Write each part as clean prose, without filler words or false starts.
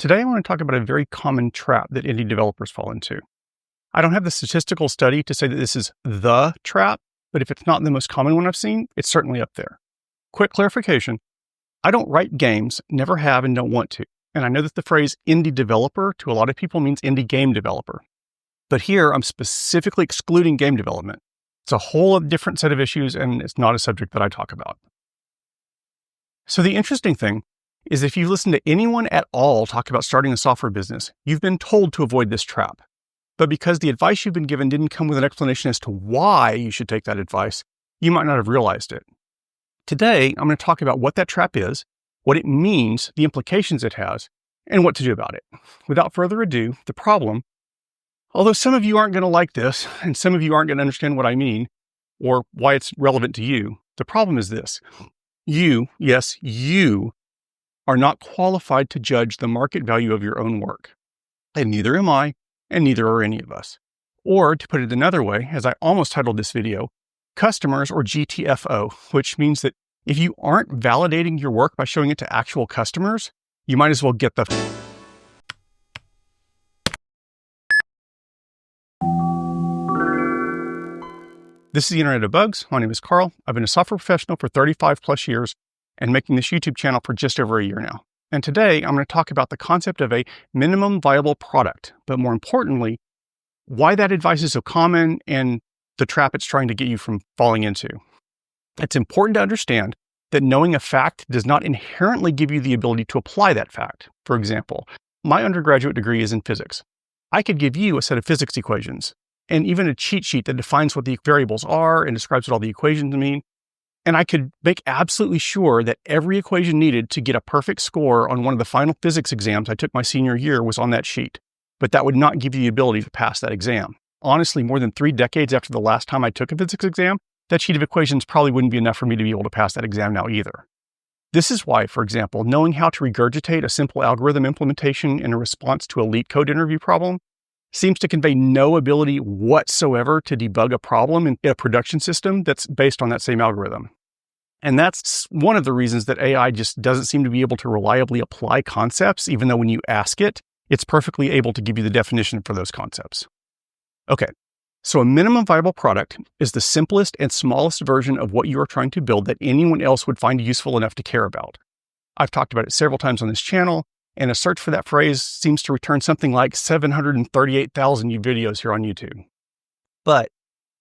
Today, I want to talk about a very common trap that indie developers fall into. I don't have the statistical study to say that this is the trap, but if it's not the most common one I've seen, it's certainly up there. Quick clarification. I don't write games, never have, and don't want to. And I know that the phrase indie developer to a lot of people means indie game developer. But here, I'm specifically excluding game development. It's a whole different set of issues, and it's not a subject that I talk about. So the interesting thing is if you listen to anyone at all talk about starting a software business, you've been told to avoid this trap. But because the advice you've been given didn't come with an explanation as to why you should take that advice, you might not have realized it. Today, I'm going to talk about what that trap is, what it means, the implications it has, and what to do about it. Without further ado, the problem, although some of you aren't going to like this, and some of you aren't going to understand what I mean, or why it's relevant to you, the problem is this. You, yes, you, are not qualified to judge the market value of your own work. And neither am I, and neither are any of us. Or, to put it another way, as I almost titled this video, customers or GTFO, which means that if you aren't validating your work by showing it to actual customers, you might as well get the This is the Internet of Bugs. My name is Carl. I've been a software professional for 35 plus years and making this YouTube channel for just over a year now. And today I'm going to talk about the concept of a minimum viable product, but more importantly, why that advice is so common and the trap it's trying to get you from falling into. It's important to understand that knowing a fact does not inherently give you the ability to apply that fact. For example, my undergraduate degree is in physics. I could give you a set of physics equations and even a cheat sheet that defines what the variables are and describes what all the equations mean. And I could make absolutely sure that every equation needed to get a perfect score on one of the final physics exams I took my senior year was on that sheet. But that would not give you the ability to pass that exam. Honestly, more than 3 decades after the last time I took a physics exam, that sheet of equations probably wouldn't be enough for me to be able to pass that exam now either. This is why, for example, knowing how to regurgitate a simple algorithm implementation in a response to a LeetCode code interview problem seems to convey no ability whatsoever to debug a problem in a production system that's based on that same algorithm. And that's one of the reasons that AI just doesn't seem to be able to reliably apply concepts, even though when you ask it, it's perfectly able to give you the definition for those concepts. Okay, so a minimum viable product is the simplest and smallest version of what you are trying to build that anyone else would find useful enough to care about. I've talked about it several times on this channel, and a search for that phrase seems to return something like 738,000 videos here on YouTube. But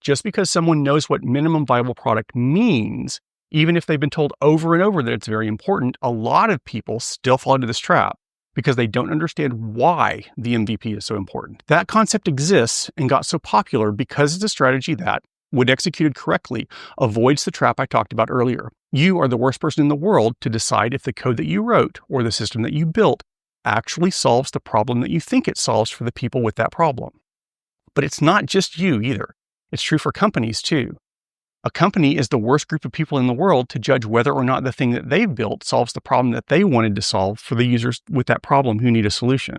just because someone knows what minimum viable product means, even if they've been told over and over that it's very important, a lot of people still fall into this trap because they don't understand why the MVP is so important. That concept exists and got so popular because it's a strategy that, when executed correctly, avoids the trap I talked about earlier. You are the worst person in the world to decide if the code that you wrote or the system that you built actually solves the problem that you think it solves for the people with that problem. But it's not just you either. It's true for companies too. A company is the worst group of people in the world to judge whether or not the thing that they've built solves the problem that they wanted to solve for the users with that problem who need a solution.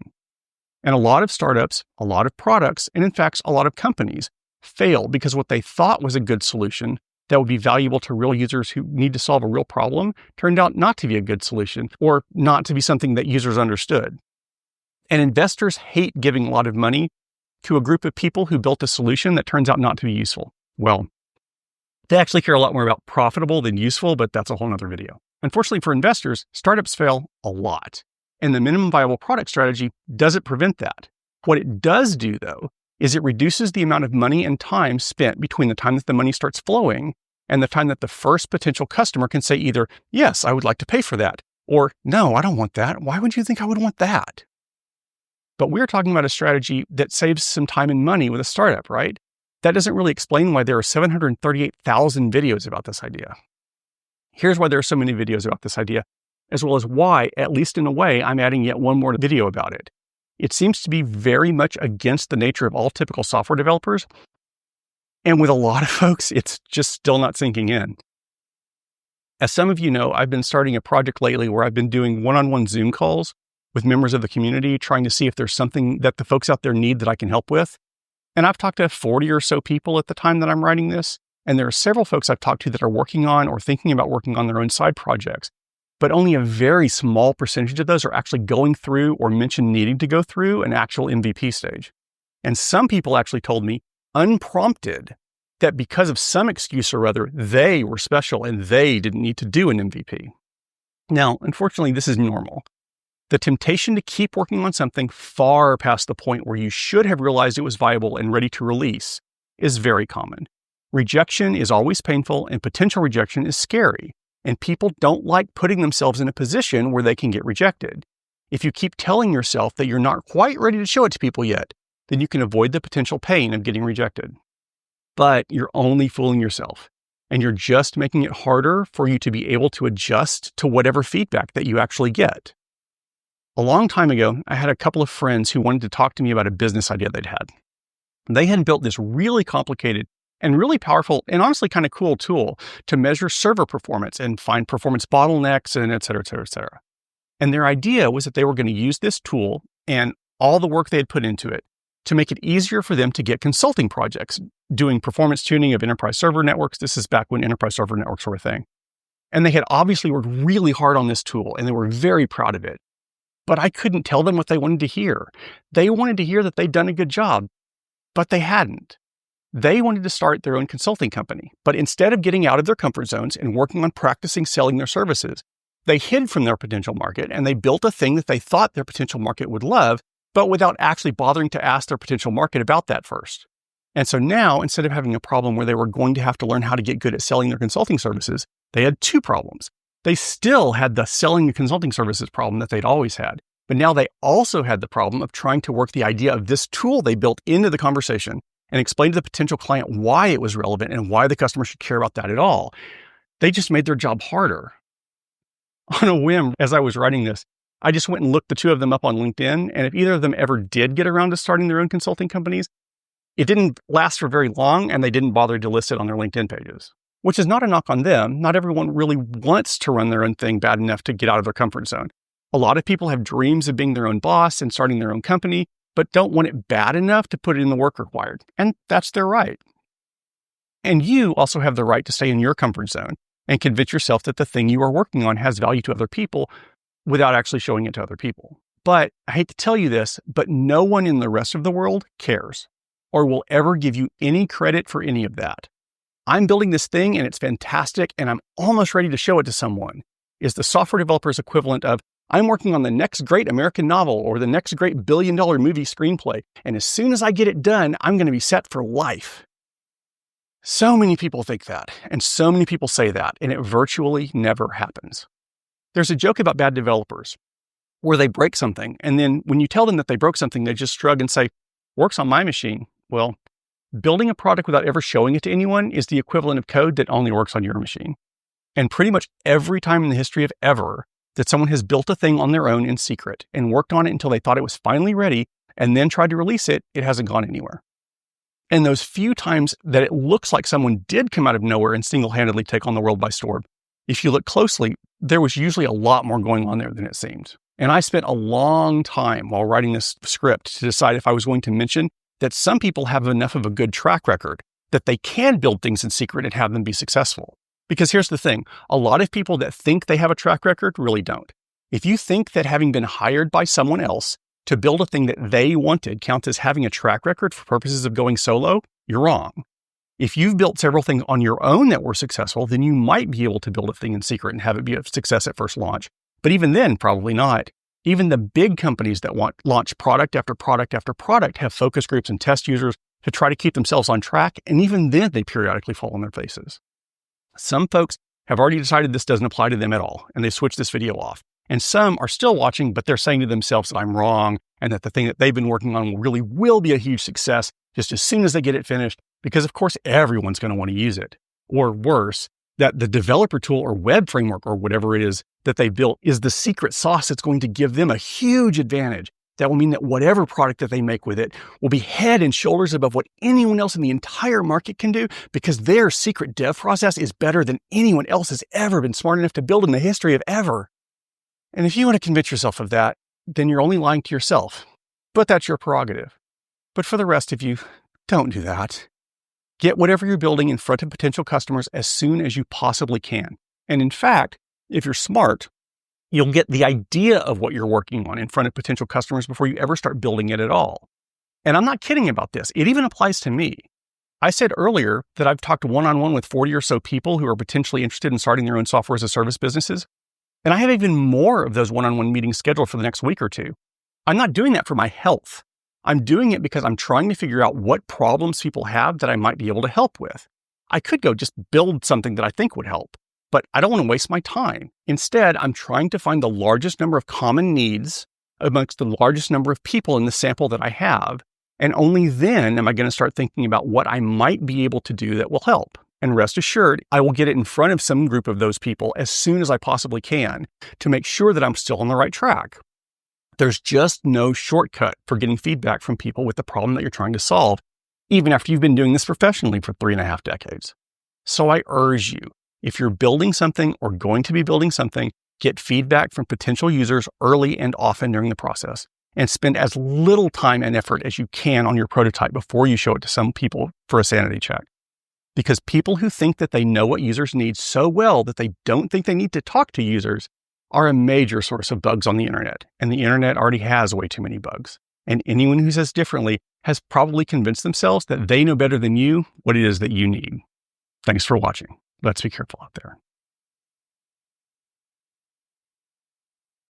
And a lot of startups, a lot of products, and in fact, a lot of companies fail because what they thought was a good solution that would be valuable to real users who need to solve a real problem turned out not to be a good solution or not to be something that users understood. And investors hate giving a lot of money to a group of people who built a solution that turns out not to be useful. Well, they actually care a lot more about profitable than useful, but that's a whole nother video. Unfortunately for investors, startups fail a lot. And the minimum viable product strategy doesn't prevent that. What it does do, though, is it reduces the amount of money and time spent between the time that the money starts flowing and the time that the first potential customer can say either, yes, I would like to pay for that, or no, I don't want that. Why would you think I would want that? But we're talking about a strategy that saves some time and money with a startup, right? That doesn't really explain why there are 738,000 videos about this idea. Here's why there are so many videos about this idea, as well as why, at least in a way, I'm adding yet one more video about it. It seems to be very much against the nature of all typical software developers. And with a lot of folks, it's just still not sinking in. As some of you know, I've been starting a project lately where I've been doing one-on-one Zoom calls with members of the community, trying to see if there's something that the folks out there need that I can help with. And I've talked to 40 or so people at the time that I'm writing this. And there are several folks I've talked to that are working on or thinking about working on their own side projects. but only a very small percentage of those are actually going through or mention needing to go through an actual MVP stage. And some people actually told me, unprompted, that because of some excuse or other, they were special and they didn't need to do an MVP. Now, unfortunately, this is normal. The temptation to keep working on something far past the point where you should have realized it was viable and ready to release is very common. Rejection is always painful and potential rejection is scary, and people don't like putting themselves in a position where they can get rejected. If you keep telling yourself that you're not quite ready to show it to people yet, then you can avoid the potential pain of getting rejected. But you're only fooling yourself, and you're just making it harder for you to be able to adjust to whatever feedback that you actually get. A long time ago, I had a couple of friends who wanted to talk to me about a business idea they'd had. They had built this really complicated and really powerful and honestly kind of cool tool to measure server performance and find performance bottlenecks and et cetera, et cetera, et cetera. And their idea was that they were going to use this tool and all the work they had put into it to make it easier for them to get consulting projects, doing performance tuning of enterprise server networks. This is back when enterprise server networks were a thing. And they had obviously worked really hard on this tool and they were very proud of it. But I couldn't tell them what they wanted to hear. They wanted to hear that they'd done a good job, but they hadn't. They wanted to start their own consulting company, but instead of getting out of their comfort zones and working on practicing selling their services, they hid from their potential market and they built a thing that they thought their potential market would love, but without actually bothering to ask their potential market about that first. And so now, instead of having a problem where they were going to have to learn how to get good at selling their consulting services, they had two problems. They still had the selling the consulting services problem that they'd always had, but now they also had the problem of trying to work the idea of this tool they built into the conversation and explain to the potential client why it was relevant and why the customer should care about that at all. They just made their job harder. On a whim, as I was writing this, I just went and looked the two of them up on LinkedIn, and if either of them ever did get around to starting their own consulting companies, it didn't last for very long, and they didn't bother to list it on their LinkedIn pages, which is not a knock on them. Not everyone really wants to run their own thing bad enough to get out of their comfort zone. A lot of people have dreams of being their own boss and starting their own company, but don't want it bad enough to put in the work required. And that's their right. And you also have the right to stay in your comfort zone and convince yourself that the thing you are working on has value to other people without actually showing it to other people. But I hate to tell you this, but no one in the rest of the world cares or will ever give you any credit for any of that. I'm building this thing and it's fantastic and I'm almost ready to show it to someone is the software developer's equivalent of I'm working on the next great American novel or the next great billion-dollar movie screenplay. And as soon as I get it done, I'm going to be set for life. So many people think that, and so many people say that, and it virtually never happens. There's a joke about bad developers where they break something, and then when you tell them that they broke something, they just shrug and say, works on my machine. Well, building a product without ever showing it to anyone is the equivalent of code that only works on your machine. And pretty much every time in the history of ever that someone has built a thing on their own in secret and worked on it until they thought it was finally ready and then tried to release it, it hasn't gone anywhere. And those few times that it looks like someone did come out of nowhere and single-handedly take on the world by storm, if you look closely, there was usually a lot more going on there than it seemed. And I spent a long time while writing this script to decide if I was going to mention that some people have enough of a good track record that they can build things in secret and have them be successful. Because here's the thing, a lot of people that think they have a track record really don't. If you think that having been hired by someone else to build a thing that they wanted counts as having a track record for purposes of going solo, you're wrong. If you've built several things on your own that were successful, then you might be able to build a thing in secret and have it be a success at first launch. But even then, probably not. Even the big companies that launch product after product after product have focus groups and test users to try to keep themselves on track. And even then, they periodically fall on their faces. Some folks have already decided this doesn't apply to them at all, and they've switched this video off. And some are still watching, but they're saying to themselves that I'm wrong and that the thing that they've been working on really will be a huge success just as soon as they get it finished, because of course everyone's going to want to use it. Or worse, that the developer tool or web framework or whatever it is that they built is the secret sauce that's going to give them a huge advantage. That will mean that whatever product that they make with it will be head and shoulders above what anyone else in the entire market can do because their secret dev process is better than anyone else has ever been smart enough to build in the history of ever. And if you want to convince yourself of that, then you're only lying to yourself. But that's your prerogative. But for the rest of you, don't do that. Get whatever you're building in front of potential customers as soon as you possibly can. And in fact, if you're smart, You'll get the idea of what you're working on in front of potential customers before you ever start building it at all. And I'm not kidding about this. It even applies to me. I said earlier that I've talked one-on-one with 40 or so people who are potentially interested in starting their own software as a service businesses. And I have even more of those one-on-one meetings scheduled for the next week or two. I'm not doing that for my health. I'm doing it because I'm trying to figure out what problems people have that I might be able to help with. I could go just build something that I think would help, but I don't want to waste my time. Instead, I'm trying to find the largest number of common needs amongst the largest number of people in the sample that I have. And only then am I going to start thinking about what I might be able to do that will help. And rest assured, I will get it in front of some group of those people as soon as I possibly can to make sure that I'm still on the right track. There's just no shortcut for getting feedback from people with the problem that you're trying to solve, even after you've been doing this professionally for 3.5 decades. So I urge you, if you're building something or going to be building something, get feedback from potential users early and often during the process, and spend as little time and effort as you can on your prototype before you show it to some people for a sanity check. Because people who think that they know what users need so well that they don't think they need to talk to users are a major source of bugs on the internet. And the internet already has way too many bugs. And anyone who says differently has probably convinced themselves that they know better than you what it is that you need. Thanks for watching. Let's be careful out there.